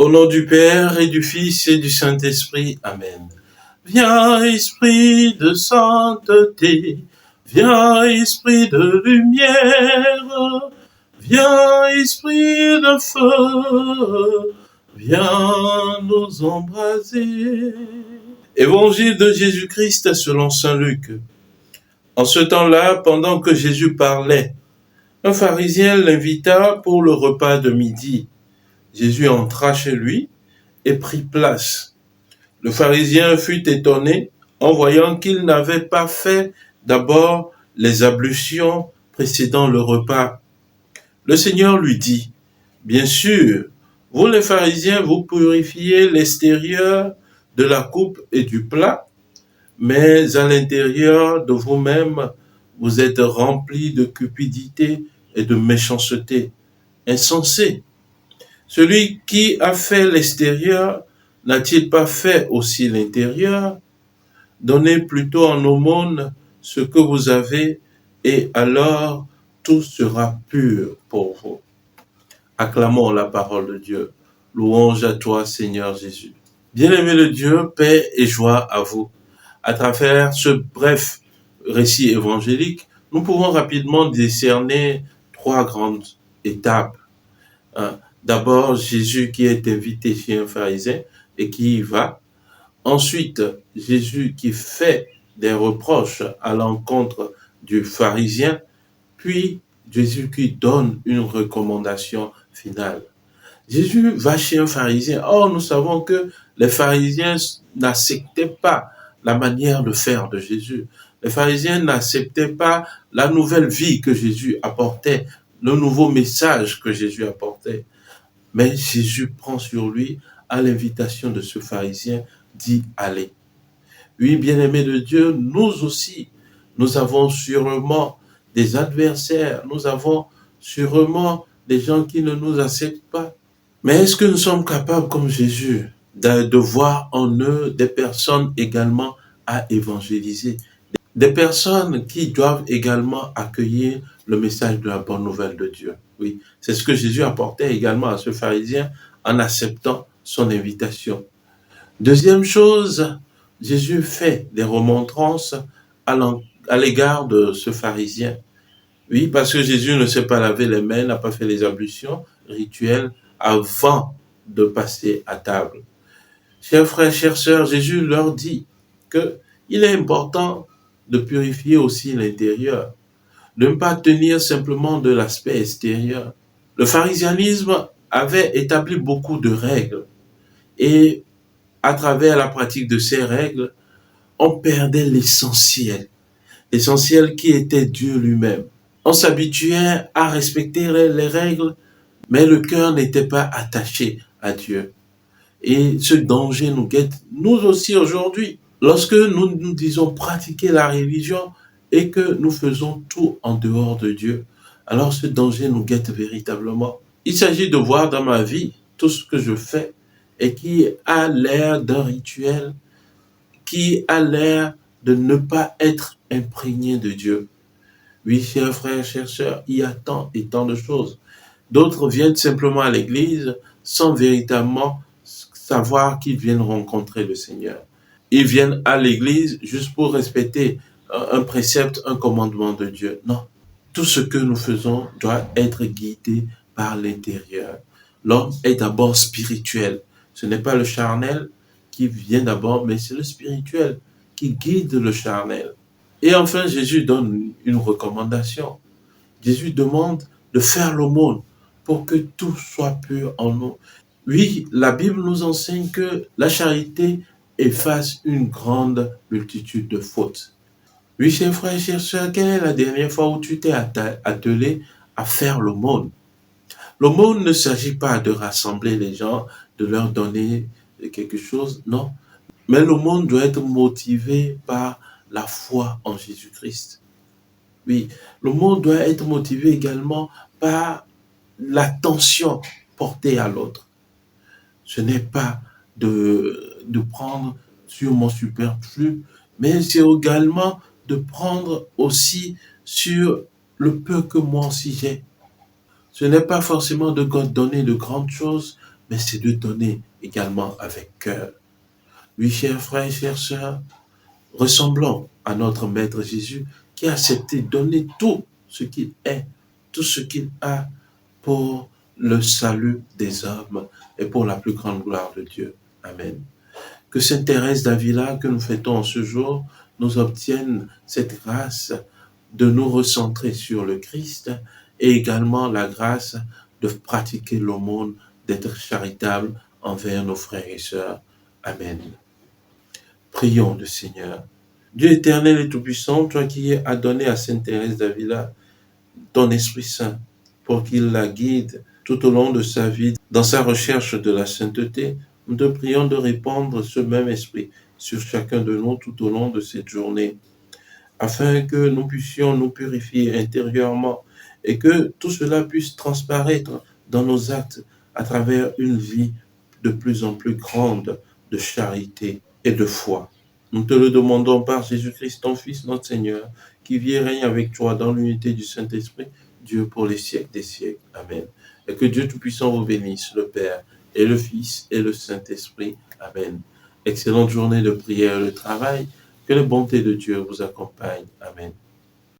Au nom du Père et du Fils et du Saint-Esprit. Amen. Viens, Esprit de sainteté, viens, Esprit de lumière, viens, Esprit de feu, viens nous embraser. Évangile de Jésus-Christ selon saint Luc. En ce temps-là, pendant que Jésus parlait, un pharisien l'invita pour le repas de midi. Jésus entra chez lui et prit place. Le pharisien fut étonné en voyant qu'il n'avait pas fait d'abord les ablutions précédant le repas. Le Seigneur lui dit, « Bien sûr, vous les pharisiens, vous purifiez l'extérieur de la coupe et du plat, mais à l'intérieur de vous-même, vous êtes remplis de cupidité et de méchanceté. Insensé! Celui qui a fait l'extérieur n'a-t-il pas fait aussi l'intérieur? Donnez plutôt en aumône ce que vous avez, et alors tout sera pur pour vous. » Acclamons la parole de Dieu. Louange à toi, Seigneur Jésus. Bien-aimé de Dieu, paix et joie à vous. À travers ce bref récit évangélique, nous pouvons rapidement décerner 3 grandes étapes. D'abord, Jésus qui est invité chez un pharisien et qui y va. Ensuite, Jésus qui fait des reproches à l'encontre du pharisien. Puis, Jésus qui donne une recommandation finale. Jésus va chez un pharisien. Or, nous savons que les pharisiens n'acceptaient pas la manière de faire de Jésus. Les pharisiens n'acceptaient pas la nouvelle vie que Jésus apportait, le nouveau message que Jésus apportait. Mais Jésus prend sur lui, à l'invitation de ce pharisien, dit « Allez ». Oui, bien-aimés de Dieu, nous aussi, nous avons sûrement des adversaires, nous avons sûrement des gens qui ne nous acceptent pas. Mais est-ce que nous sommes capables, comme Jésus, de voir en eux des personnes également à évangéliser, des personnes qui doivent également accueillir le message de la bonne nouvelle de Dieu? Oui, c'est ce que Jésus apportait également à ce pharisien en acceptant son invitation. Deuxième chose, Jésus fait des remontrances à l'égard de ce pharisien. Oui, parce que Jésus ne s'est pas lavé les mains, n'a pas fait les ablutions rituelles avant de passer à table. Chers frères, chères sœurs, Jésus leur dit qu'il est important de purifier aussi l'intérieur, de ne pas tenir simplement de l'aspect extérieur. Le pharisianisme avait établi beaucoup de règles et à travers la pratique de ces règles, on perdait l'essentiel qui était Dieu lui-même. On s'habituait à respecter les règles, mais le cœur n'était pas attaché à Dieu. Et ce danger nous guette, nous aussi aujourd'hui. Lorsque nous disons pratiquer la religion et que nous faisons tout en dehors de Dieu, alors ce danger nous guette véritablement. Il s'agit de voir dans ma vie tout ce que je fais et qui a l'air d'un rituel, qui a l'air de ne pas être imprégné de Dieu. Oui, chers frères, chères sœurs, il y a tant et tant de choses. D'autres viennent simplement à l'église sans véritablement savoir qu'ils viennent rencontrer le Seigneur. Ils viennent à l'église juste pour respecter un précepte, un commandement de Dieu. Non, tout ce que nous faisons doit être guidé par l'intérieur. L'homme est d'abord spirituel. Ce n'est pas le charnel qui vient d'abord, mais c'est le spirituel qui guide le charnel. Et enfin, Jésus donne une recommandation. Jésus demande de faire l'aumône pour que tout soit pur en nous. Oui, la Bible nous enseigne que la charité efface une grande multitude de fautes. Oui, chers frères, chères sœurs, quelle est la dernière fois où tu t'es attelé à faire l'aumône? L'aumône ne s'agit pas de rassembler les gens, de leur donner quelque chose, non. Mais l'aumône doit être motivé par la foi en Jésus-Christ. Oui, l'aumône doit être motivé également par l'attention portée à l'autre. Ce n'est pas de prendre sur mon superflu, mais c'est également de prendre aussi sur le peu que moi aussi j'ai. Ce n'est pas forcément de donner de grandes choses, mais c'est de donner également avec cœur. Oui, chers frères et chères sœurs, ressemblons à notre Maître Jésus qui a accepté de donner tout ce qu'il est, tout ce qu'il a pour le salut des hommes et pour la plus grande gloire de Dieu. Amen. Que Sainte Thérèse d'Avila, que nous fêtons en ce jour, nous obtienne cette grâce de nous recentrer sur le Christ et également la grâce de pratiquer l'aumône, d'être charitable envers nos frères et sœurs. Amen. Prions le Seigneur. Dieu éternel et tout-puissant, toi qui as donné à Sainte Thérèse d'Avila ton Esprit Saint pour qu'il la guide tout au long de sa vie dans sa recherche de la sainteté, nous te prions de répandre ce même esprit sur chacun de nous tout au long de cette journée, afin que nous puissions nous purifier intérieurement et que tout cela puisse transparaître dans nos actes à travers une vie de plus en plus grande de charité et de foi. Nous te le demandons par Jésus-Christ, ton Fils, notre Seigneur, qui vit et règne avec toi dans l'unité du Saint-Esprit, Dieu pour les siècles des siècles. Amen. Et que Dieu Tout-Puissant vous bénisse, le Père et le Fils et le Saint-Esprit. Amen. Excellente journée de prière et de travail. Que la bonté de Dieu vous accompagne. Amen.